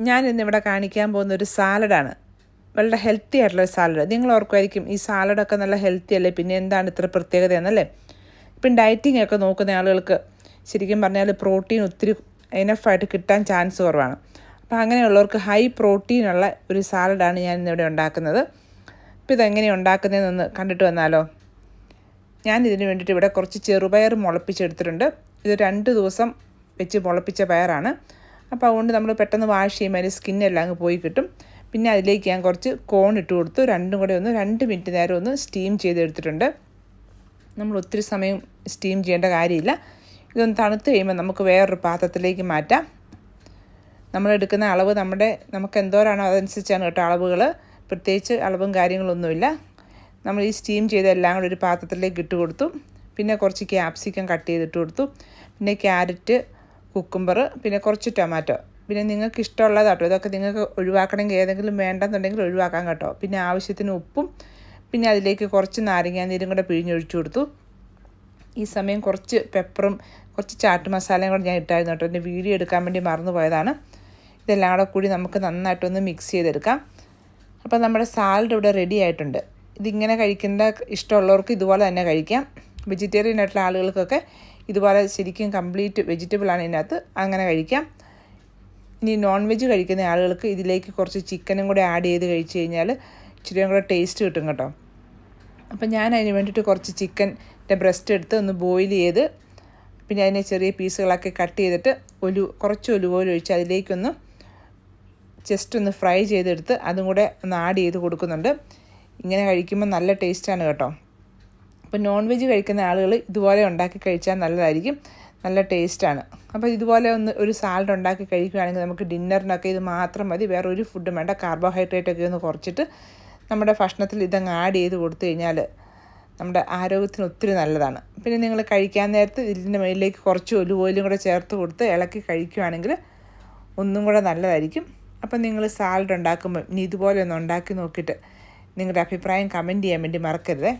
ഞാനിന്നിവിടെ കാണിക്കാൻ പോകുന്ന ഒരു സാലഡാണ്. വളരെ ഹെൽത്തി ആയിട്ടുള്ളൊരു സാലഡ്. നിങ്ങൾ ഓർക്കുമായിരിക്കും ഈ സാലഡൊക്കെ നല്ല ഹെൽത്തി അല്ലേ, പിന്നെ എന്താണ് ഇത്ര പ്രത്യേകത എന്നല്ലേ. ഇപ്പം ഡയറ്റിംഗ് ഒക്കെ നോക്കുന്ന ആളുകൾക്ക് ശരിക്കും പറഞ്ഞാൽ പ്രോട്ടീൻ ഒത്തിരി എനഫായിട്ട് കിട്ടാൻ ചാൻസ് കുറവാണ്. അപ്പോൾ അങ്ങനെയുള്ളവർക്ക് ഹൈ പ്രോട്ടീനുള്ള ഒരു സാലഡാണ് ഞാൻ ഇന്നിവിടെ ഉണ്ടാക്കുന്നത്. അപ്പോൾ ഇതെങ്ങനെയാണ് ഉണ്ടാക്കുന്നതെന്നൊന്ന് കണ്ടിട്ട് വന്നാലോ. ഞാനിതിന് വേണ്ടിയിട്ട് ഇവിടെ കുറച്ച് ചെറുപയർ മുളപ്പിച്ചെടുത്തിട്ടുണ്ട്. ഇത് 2 ദിവസം വെച്ച് മുളപ്പിച്ച പയറാണ്. അപ്പോൾ അതുകൊണ്ട് നമ്മൾ പെട്ടെന്ന് വാഷ് ചെയ്യുമ്പോൾ അതിൻ്റെ സ്കിന്നെല്ലാം അങ്ങ് പോയി കിട്ടും. പിന്നെ അതിലേക്ക് ഞാൻ കുറച്ച് കോൺ ഇട്ട് കൊടുത്തു. രണ്ടും കൂടെ 2 മിനിറ്റ് നേരം ഒന്ന് സ്റ്റീം ചെയ്തെടുത്തിട്ടുണ്ട്. നമ്മൾ ഒത്തിരി സമയം സ്റ്റീം ചെയ്യേണ്ട കാര്യമില്ല. ഇതൊന്ന് തണുത്ത് കഴിയുമ്പോൾ നമുക്ക് വേറൊരു പാത്രത്തിലേക്ക് മാറ്റാം. നമ്മളെടുക്കുന്ന അളവ് നമുക്ക് എന്തോരാണോ അതനുസരിച്ചാണ് കേട്ടോ അളവുകൾ. പ്രത്യേകിച്ച് അളവും കാര്യങ്ങളൊന്നുമില്ല. നമ്മൾ ഈ സ്റ്റീം ചെയ്ത എല്ലാം കൂടെ ഒരു പാത്രത്തിലേക്ക് ഇട്ട് കൊടുത്തു. പിന്നെ കുറച്ച് ക്യാപ്സിക്കം കട്ട് ചെയ്തിട്ട് കൊടുത്തു. പിന്നെ ക്യാരറ്റ്, കുക്കുംബർ, പിന്നെ കുറച്ച് ടൊമാറ്റോ. പിന്നെ നിങ്ങൾക്ക് ഇഷ്ടമുള്ളതാട്ടോ. ഇതൊക്കെ നിങ്ങൾക്ക് ഒഴിവാക്കണമെങ്കിൽ ഏതെങ്കിലും വേണ്ടെന്നുണ്ടെങ്കിൽ ഒഴിവാക്കാം കേട്ടോ. പിന്നെ ആവശ്യത്തിന് ഉപ്പും, പിന്നെ അതിലേക്ക് കുറച്ച് നാരങ്ങാനീരും കൂടെ പിഴിഞ്ഞൊഴിച്ചു കൊടുത്തു. ഈ സമയം കുറച്ച് പെപ്പറും കുറച്ച് ചാട്ട് മസാലയും കൂടെ ഞാൻ ഇട്ടായിരുന്നു കേട്ടോ. എൻ്റെ വീഡിയോ എടുക്കാൻ വേണ്ടി മറന്നു പോയതാണ്. ഇതെല്ലാം കൂടെ കൂടി നമുക്ക് നന്നായിട്ടൊന്ന് മിക്സ് ചെയ്തെടുക്കാം. അപ്പോൾ നമ്മുടെ സാലഡ് ഇവിടെ റെഡി ആയിട്ടുണ്ട്. ഇതിങ്ങനെ കഴിക്കേണ്ട ഇഷ്ടമുള്ളവർക്ക് ഇതുപോലെ തന്നെ കഴിക്കാം. വെജിറ്റേറിയൻ ആയിട്ടുള്ള ആളുകൾക്കൊക്കെ ഇതുപോലെ ശരിക്കും കംപ്ലീറ്റ് വെജിറ്റബിളാണ് ഇതിനകത്ത്, അങ്ങനെ കഴിക്കാം. ഇനി നോൺ വെജ് കഴിക്കുന്ന ആളുകൾക്ക് ഇതിലേക്ക് കുറച്ച് ചിക്കനും കൂടെ ആഡ് ചെയ്ത് കഴിച്ച് കഴിഞ്ഞാൽ ഇച്ചിരിയും കൂടെ ടേസ്റ്റ് കിട്ടും കേട്ടോ. അപ്പം ഞാൻ അതിന് വേണ്ടിയിട്ട് കുറച്ച് ചിക്കൻ്റെ ബ്രസ്റ്റ് എടുത്ത് ഒന്ന് ബോയിൽ ചെയ്ത്, പിന്നെ അതിനെ ചെറിയ പീസുകളാക്കി കട്ട് ചെയ്തിട്ട് കുറച്ച് ഒലിവ് ഓയിൽ ഒഴിച്ച് അതിലേക്കൊന്ന് ജസ്റ്റ് ഒന്ന് ഫ്രൈ ചെയ്തെടുത്ത് അതും കൂടെ ഒന്ന് ആഡ് ചെയ്ത് കൊടുക്കുന്നുണ്ട്. ഇങ്ങനെ കഴിക്കുമ്പോൾ നല്ല ടേസ്റ്റാണ് കേട്ടോ. അപ്പോൾ നോൺ വെജ് കഴിക്കുന്ന ആളുകൾ ഇതുപോലെ ഉണ്ടാക്കി കഴിച്ചാൽ നല്ലതായിരിക്കും, നല്ല ടേസ്റ്റാണ്. അപ്പോൾ ഇതുപോലെ ഒരു സാലഡ് ഉണ്ടാക്കി കഴിക്കുകയാണെങ്കിൽ നമുക്ക് ഡിന്നറിനൊക്കെ ഇത് മാത്രം മതി, വേറെ ഒരു ഫുഡും വേണ്ട. കാർബോഹൈഡ്രേറ്റൊക്കെ ഒന്ന് കുറച്ചിട്ട് നമ്മുടെ ഭക്ഷണത്തിൽ ഇതങ്ങ് ആഡ് ചെയ്ത് കൊടുത്തു കഴിഞ്ഞാൽ നമ്മുടെ ആരോഗ്യത്തിന് ഒത്തിരി നല്ലതാണ്. പിന്നെ നിങ്ങൾ കഴിക്കാൻ നേരത്ത് ഇതിൻ്റെ മുകളിലേക്ക് കുറച്ച് ഒലിവ് ഓയിലും കൂടെ ചേർത്ത് കൊടുത്ത് ഇളക്കി കഴിക്കുകയാണെങ്കിൽ ഒന്നും കൂടെ നല്ലതായിരിക്കും. അപ്പം നിങ്ങൾ സാലഡ് ഉണ്ടാക്കുമ്പോൾ ഇനി ഇതുപോലെ ഒന്ന് ഉണ്ടാക്കി നോക്കിയിട്ട് നിങ്ങളുടെ അഭിപ്രായം കമൻറ്റ് ചെയ്യാൻ വേണ്ടി മറക്കരുത്.